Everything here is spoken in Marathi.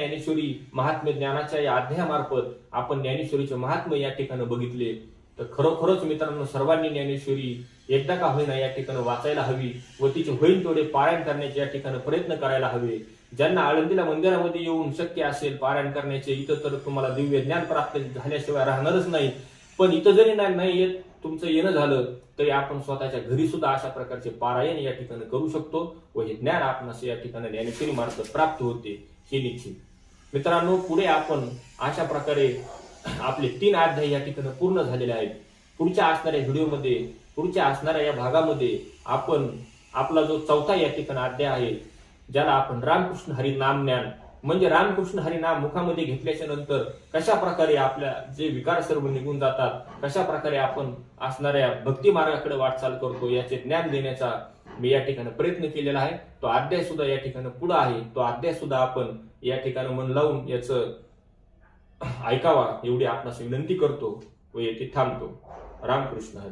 ज्ञानेश्वरी महात्म्य ज्ञानाच्या या अध्यायामार्फत आपण ज्ञानेश्वरीचे महात्म्य या ठिकाणी बघितले, तर खरोखरच मित्रांनो सर्वांनी ज्ञानेश्वरी एकदा का होईना या ठिकाणी वाचायला हवी व तिचे होईल तेवढे पारायण करण्याचे या ठिकाणी प्रयत्न करायला हवे. ज्यांना आळंदीला मंदिरामध्ये येऊन शक्य असेल पारायण करण्याचे, इथं तर तुम्हाला दिव्य ज्ञान प्राप्त झाल्याशिवाय राहणारच नाही. पण इथं जरी नाही येत तुमचं येणं झालं तरी आपण स्वतःच्या घरी सुद्धा अशा प्रकारचे पारायण या ठिकाणी करू शकतो व हे ज्ञान आपणास या ठिकाणी ज्ञानेश्वरी मार्फत प्राप्त होते हे निश्चित. मित्रांनो पुढे आपण अशा प्रकारे आपले 3 अध्याय या ठिकाणी पूर्ण झालेले आहेत. पुढच्या असणाऱ्या व्हिडिओमध्ये, पुढच्या असणाऱ्या या भागामध्ये आपण आपला जो 4था या ठिकाणी अध्याय आहे, ज्याला आपण रामकृष्ण हरी नाम ज्ञान म्हणजे रामकृष्ण हरी नाम मुखामध्ये घेतल्याच्या नंतर कशा प्रकारे आपल्या जे विकार सर्व निघून जातात, कशा प्रकारे आपण असणाऱ्या भक्ती मार्गाकडे वाटचाल करतो याचे ज्ञान देण्याचा मी या ठिकाणी प्रयत्न केलेला आहे. तो अध्याय सुद्धा या ठिकाणी पुढे आहे. तो अध्याय सुद्धा आपण या ठिकाणी मन लावून याचं ऐकावा एवढी आपणास विनंती करतो व येथे थांबतो. रामकृष्ण हरी.